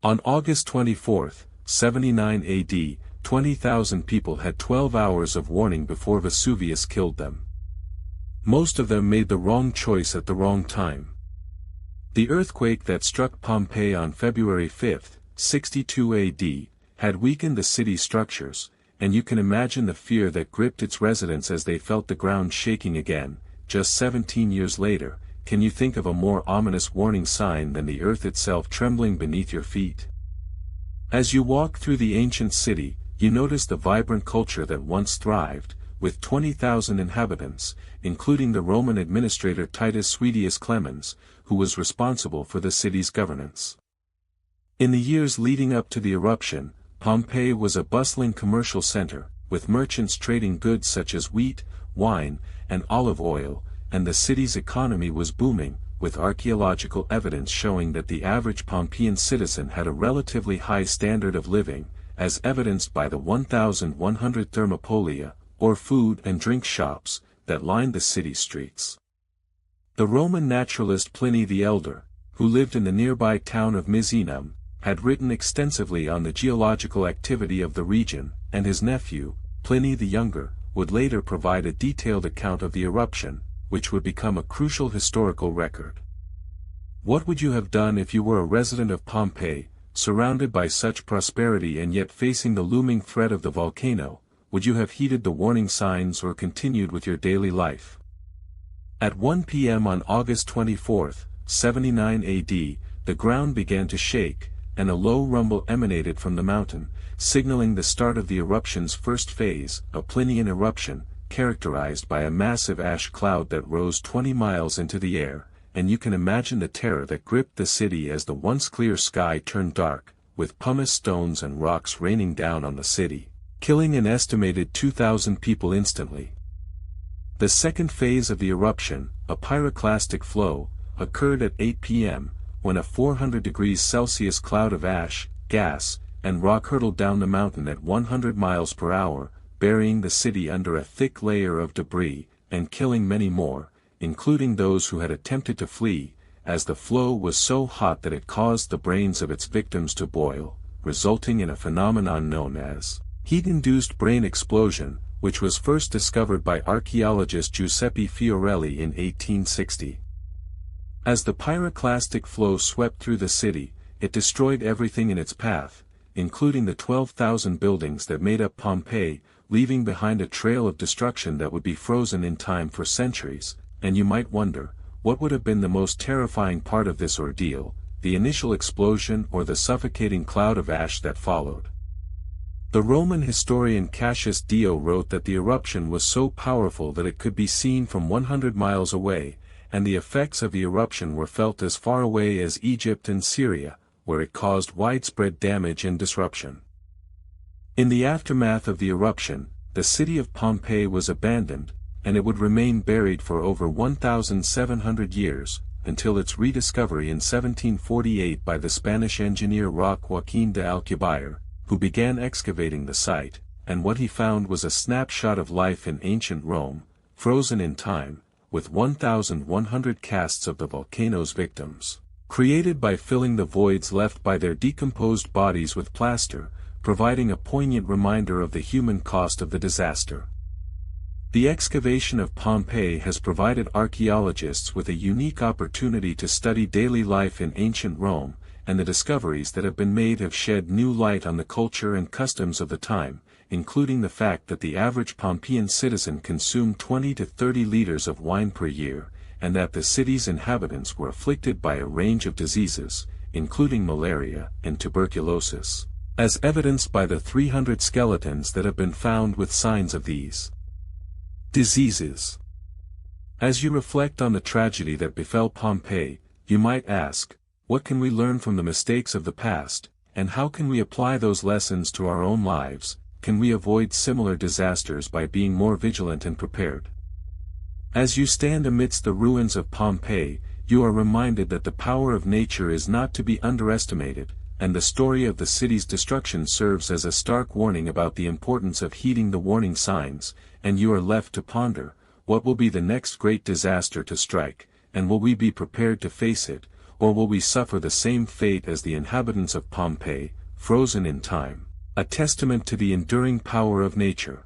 On August 24, 79 AD, 20,000 people had 12 hours of warning before Vesuvius killed them. Most of them made the wrong choice at the wrong time. The earthquake that struck Pompeii on February 5, 62 AD, had weakened the city's structures, and you can imagine the fear that gripped its residents as they felt the ground shaking again. Just 17 years later, can you think of a more ominous warning sign than the earth itself trembling beneath your feet? As you walk through the ancient city, you notice the vibrant culture that once thrived, with 20,000 inhabitants, including the Roman administrator Titus Suidius Clemens, who was responsible for the city's governance. In the years leading up to the eruption, Pompeii was a bustling commercial center, with merchants trading goods such as wheat, wine, and olive oil, and the city's economy was booming, with archaeological evidence showing that the average Pompeian citizen had a relatively high standard of living, as evidenced by the 1,100 thermopolia, or food and drink shops, that lined the city streets. The Roman naturalist Pliny the Elder, who lived in the nearby town of Misenum, had written extensively on the geological activity of the region, and his nephew, Pliny the Younger, would later provide a detailed account of the eruption, which would become a crucial historical record. What would you have done if you were a resident of Pompeii, surrounded by such prosperity and yet facing the looming threat of the volcano? Would you have heeded the warning signs or continued with your daily life? At 1 p.m. on August 24, 79 AD, the ground began to shake, and a low rumble emanated from the mountain, signaling the start of the eruption's first phase, a Plinian eruption, characterized by a massive ash cloud that rose 20 miles into the air, and you can imagine the terror that gripped the city as the once clear sky turned dark, with pumice stones and rocks raining down on the city, killing an estimated 2,000 people instantly. The second phase of the eruption, a pyroclastic flow, occurred at 8 p.m., when a 400 degrees Celsius cloud of ash, gas, and rock hurtled down the mountain at 100 miles per hour, burying the city under a thick layer of debris, and killing many more, including those who had attempted to flee, as the flow was so hot that it caused the brains of its victims to boil, resulting in a phenomenon known as heat-induced brain explosion, which was first discovered by archaeologist Giuseppe Fiorelli in 1860. As the pyroclastic flow swept through the city, it destroyed everything in its path, including the 12,000 buildings that made up Pompeii, leaving behind a trail of destruction that would be frozen in time for centuries. And you might wonder, what would have been the most terrifying part of this ordeal, the initial explosion or the suffocating cloud of ash that followed? The Roman historian Cassius Dio wrote that the eruption was so powerful that it could be seen from 100 miles away, and the effects of the eruption were felt as far away as Egypt and Syria, where it caused widespread damage and disruption. In the aftermath of the eruption, the city of Pompeii was abandoned, and it would remain buried for over 1,700 years, until its rediscovery in 1748 by the Spanish engineer Joaquín de Alcubierre, who began excavating the site, and what he found was a snapshot of life in ancient Rome, frozen in time, with 1,100 casts of the volcano's victims, created by filling the voids left by their decomposed bodies with plaster, providing a poignant reminder of the human cost of the disaster. The excavation of Pompeii has provided archaeologists with a unique opportunity to study daily life in ancient Rome, and the discoveries that have been made have shed new light on the culture and customs of the time, including the fact that the average Pompeian citizen consumed 20 to 30 liters of wine per year, and that the city's inhabitants were afflicted by a range of diseases, including malaria and tuberculosis, as evidenced by the 300 skeletons that have been found with signs of these diseases. As you reflect on the tragedy that befell Pompeii, you might ask, what can we learn from the mistakes of the past, and how can we apply those lessons to our own lives? Can we avoid similar disasters by being more vigilant and prepared? As you stand amidst the ruins of Pompeii, you are reminded that the power of nature is not to be underestimated, and the story of the city's destruction serves as a stark warning about the importance of heeding the warning signs, and you are left to ponder, what will be the next great disaster to strike, and will we be prepared to face it, or will we suffer the same fate as the inhabitants of Pompeii, frozen in time? A testament to the enduring power of nature.